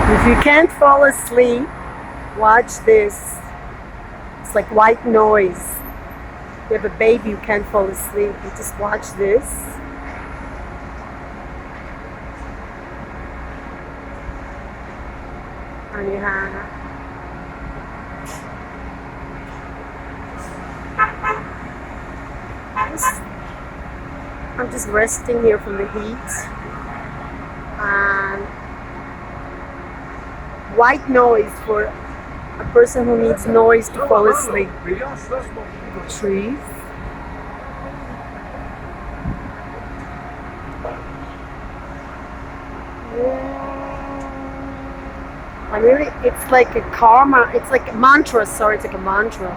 If you can't fall asleep, watch this. It's like white noise. You have a baby who can't fall asleep. You just watch this. And you have I'm just resting here from the heat. And white noise for a person who needs noise to fall asleep. The trees. I really, it's like a karma, it's like a mantra, sorry, it's like a mantra.